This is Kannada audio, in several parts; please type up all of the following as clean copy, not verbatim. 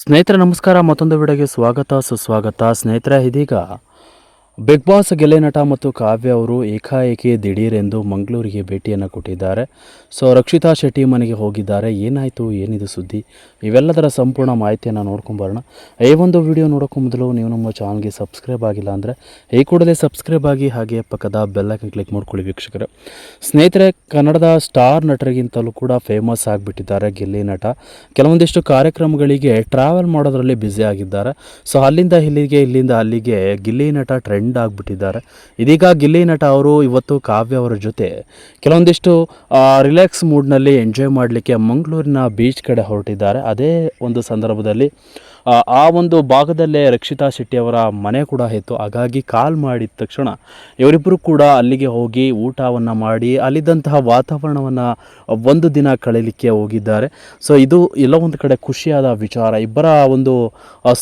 ಸ್ನೇಹಿತರೆ ನಮಸ್ಕಾರ. ಮತ್ತೊಂದು ವಿಡಿಯೋಗೆ ಸ್ವಾಗತ ಸುಸ್ವಾಗತ. ಸ್ನೇಹಿತರೆ, ಇದೀಗ ಬಿಗ್ ಬಾಸ್ ಗೆಲೆ ನಟ ಮತ್ತು ಕಾವ್ಯ ಅವರು ಏಕಾಏಕಿ ದಿಢೀರೆಂದು ಮಂಗಳೂರಿಗೆ ಭೇಟಿಯನ್ನು ಕೊಟ್ಟಿದ್ದಾರೆ. ರಕ್ಷಿತಾ ಶೆಟ್ಟಿ ಮನೆಗೆ ಹೋಗಿದ್ದಾರೆ. ಏನಾಯಿತು, ಏನಿದು ಸುದ್ದಿ, ಇವೆಲ್ಲದರ ಸಂಪೂರ್ಣ ಮಾಹಿತಿಯನ್ನು ನೋಡ್ಕೊಂಬರೋಣ. ಈ ಒಂದು ವಿಡಿಯೋ ನೋಡೋಕ್ಕೂ ಮೊದಲು ನೀವು ನಮ್ಮ ಚಾನಲ್ಗೆ ಸಬ್ಸ್ಕ್ರೈಬ್ ಆಗಿಲ್ಲ ಅಂದರೆ ಈ ಕೂಡಲೇ ಸಬ್ಸ್ಕ್ರೈಬ್ ಆಗಿ, ಹಾಗೆ ಪಕ್ಕದ ಬೆಲ್ಲೈಕನ್ ಕ್ಲಿಕ್ ಮಾಡ್ಕೊಳ್ಳಿ ವೀಕ್ಷಕರೇ. ಸ್ನೇಹಿತರೆ, ಕನ್ನಡದ ಸ್ಟಾರ್ ನಟರಿಗಿಂತಲೂ ಕೂಡ ಫೇಮಸ್ ಆಗಿಬಿಟ್ಟಿದ್ದಾರೆ ಗಿಲ್ಲಿ ನಟ. ಕೆಲವೊಂದಿಷ್ಟು ಕಾರ್ಯಕ್ರಮಗಳಿಗೆ ಟ್ರಾವೆಲ್ ಮಾಡೋದರಲ್ಲಿ ಬ್ಯುಸಿ ಆಗಿದ್ದಾರೆ. ಅಲ್ಲಿಂದ ಇಲ್ಲಿಂದ ಅಲ್ಲಿಗೆ ಗಿಲ್ಲಿ ನಟ ಟ್ರೆಂಡ್ ಆಗಿಬಿಟ್ಟಿದ್ದಾರೆ. ಇದೀಗ ಗಿಲ್ಲಿ ನಟ ಅವರು ಇವತ್ತು ಕಾವ್ಯ ಅವರ ಜೊತೆ ಕೆಲವೊಂದಿಷ್ಟು ರಿಲ್ಯಾಕ್ಸ್ ಮೂಡ್ನಲ್ಲಿ ಎಂಜಾಯ್ ಮಾಡಲಿಕ್ಕೆ ಮಂಗಳೂರಿನ ಬೀಚ್ ಕಡೆ ಹೊರಟಿದ್ದಾರೆ. ಅದೇ ಒಂದು ಸಂದರ್ಭದಲ್ಲಿ ಆ ಒಂದು ಭಾಗದಲ್ಲೇ ರಕ್ಷಿತಾ ಶೆಟ್ಟಿ ಅವರ ಮನೆ ಕೂಡ ಇತ್ತು. ಹಾಗಾಗಿ ಕಾಲ್ ಮಾಡಿದ ತಕ್ಷಣ ಇವರಿಬ್ಬರು ಕೂಡ ಅಲ್ಲಿಗೆ ಹೋಗಿ ಊಟವನ್ನು ಮಾಡಿ ಅಲ್ಲಿದ್ದಂತಹ ವಾತಾವರಣವನ್ನು ಒಂದು ದಿನ ಕಳೀಲಿಕ್ಕೆ ಹೋಗಿದ್ದಾರೆ. ಇದು ಎಲ್ಲ ಒಂದು ಕಡೆ ಖುಷಿಯಾದ ವಿಚಾರ. ಇಬ್ಬರ ಒಂದು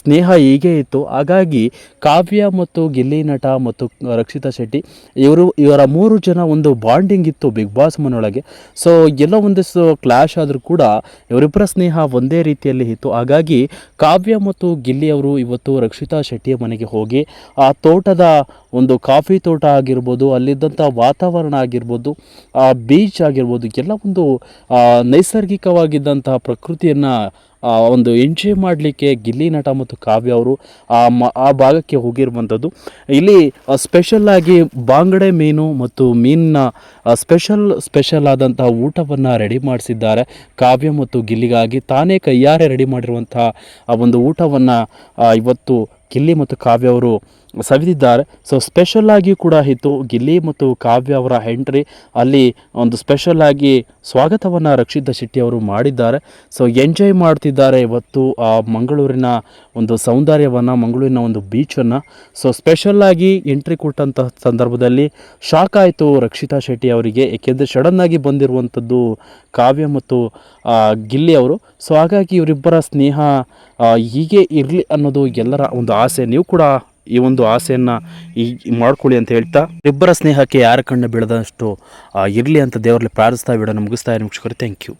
ಸ್ನೇಹ ಹೀಗೆ ಇತ್ತು. ಹಾಗಾಗಿ ಕಾವ್ಯ ಮತ್ತು ಗಿಲ್ಲಿ ನಟ ಮತ್ತು ರಕ್ಷಿತಾ ಶೆಟ್ಟಿ ಇವರ 3 ಜನ ಒಂದು ಬಾಂಡಿಂಗ್ ಇತ್ತು ಬಿಗ್ ಬಾಸ್ ಮನೆಯೊಳಗೆ. ಎಲ್ಲ ಒಂದಿಷ್ಟು ಕ್ಲಾಶ್ ಆದರೂ ಕೂಡ ಇವರಿಬ್ಬರ ಸ್ನೇಹ ಒಂದೇ ರೀತಿಯಲ್ಲಿ ಇತ್ತು. ಹಾಗಾಗಿ ಕಾವ್ಯ ಮತ್ತು ಗಿಲ್ಲಿ ಅವರು ಇವತ್ತು ರಕ್ಷಿತಾ ಶೆಟ್ಟಿಯ ಮನೆಗೆ ಹೋಗಿ ಆ ತೋಟದ ಒಂದು ಕಾಫಿ ತೋಟ ಆಗಿರ್ಬೋದು, ಅಲ್ಲಿದ್ದಂಥ ವಾತಾವರಣ ಆಗಿರ್ಬೋದು, ಆ ಬೀಚ್ ಆಗಿರ್ಬೋದು, ಎಲ್ಲ ಒಂದು ನೈಸರ್ಗಿಕವಾಗಿದ್ದಂತಹ ಪ್ರಕೃತಿಯನ್ನು ಒಂದು ಎಂಜಾಯ್ ಮಾಡಲಿಕ್ಕೆ ಗಿಲ್ಲಿ ನಟ ಮತ್ತು ಕಾವ್ಯ ಅವರು ಆ ಭಾಗಕ್ಕೆ ಹೋಗಿರುವಂಥದ್ದು. ಇಲ್ಲಿ ಸ್ಪೆಷಲ್ಲಾಗಿ ಬಾಂಗಡೆ ಮೀನು ಮತ್ತು ಮೀನಿನ ಸ್ಪೆಷಲ್ ಆದಂತಹ ಊಟವನ್ನು ರೆಡಿ ಮಾಡಿಸಿದ್ದಾರೆ ಕಾವ್ಯ ಮತ್ತು ಗಿಲ್ಲಿಗಾಗಿ. ತಾನೇ ಕೈಯಾರೆ ರೆಡಿ ಮಾಡಿರುವಂತಹ ಆ ಒಂದು ಊಟವನ್ನು ಇವತ್ತು ಗಿಲ್ಲಿ ಮತ್ತು ಕಾವ್ಯ ಅವರು ಸವಿದಿದ್ದಾರೆ. ಸ್ಪೆಷಲ್ಲಾಗಿ ಕೂಡ ಇತ್ತು ಗಿಲ್ಲಿ ಮತ್ತು ಕಾವ್ಯ ಅವರ ಎಂಟ್ರಿ. ಅಲ್ಲಿ ಒಂದು ಸ್ಪೆಷಲ್ಲಾಗಿ ಸ್ವಾಗತವನ್ನು ರಕ್ಷಿತಾ ಶೆಟ್ಟಿ ಅವರು ಮಾಡಿದ್ದಾರೆ. ಎಂಜಾಯ್ ಮಾಡ್ತಿದ್ದಾರೆ ಇವತ್ತು ಆ ಮಂಗಳೂರಿನ ಒಂದು ಸೌಂದರ್ಯವನ್ನು, ಮಂಗಳೂರಿನ ಒಂದು ಬೀಚನ್ನು. ಸ್ಪೆಷಲ್ಲಾಗಿ ಎಂಟ್ರಿ ಕೊಟ್ಟಂಥ ಸಂದರ್ಭದಲ್ಲಿ ಶಾಕ್ ಆಯಿತು ರಕ್ಷಿತಾ ಶೆಟ್ಟಿ ಅವರಿಗೆ, ಏಕೆಂದರೆ ಸಡನ್ನಾಗಿ ಬಂದಿರುವಂಥದ್ದು ಕಾವ್ಯ ಮತ್ತು ಗಿಲ್ಲಿ ಅವರು. ಹಾಗಾಗಿ ಇವರಿಬ್ಬರ ಸ್ನೇಹ ಹೀಗೆ ಇರಲಿ ಅನ್ನೋದು ಎಲ್ಲರ ಒಂದು ಆಸೆ. ನೀವು ಕೂಡ ಈ ಒಂದು ಆಸೆಯನ್ನು ಮಾಡ್ಕೊಳ್ಳಿ ಅಂತ ಹೇಳ್ತಾ, ಇಬ್ಬರ ಸ್ನೇಹಕ್ಕೆ ಯಾರ ಕಣ್ಣು ಬೀಳದಷ್ಟು ಇರಲಿ ಅಂತ ದೇವರಲ್ಲಿ ಪ್ರಾರ್ಥಿಸ್ತಾ ವಿಡಿಯೋನ ಮುಗಿಸ್ತಾ ಇದ್ದೀನಿ ವೀಕ್ಷಕರೇ. Thank you.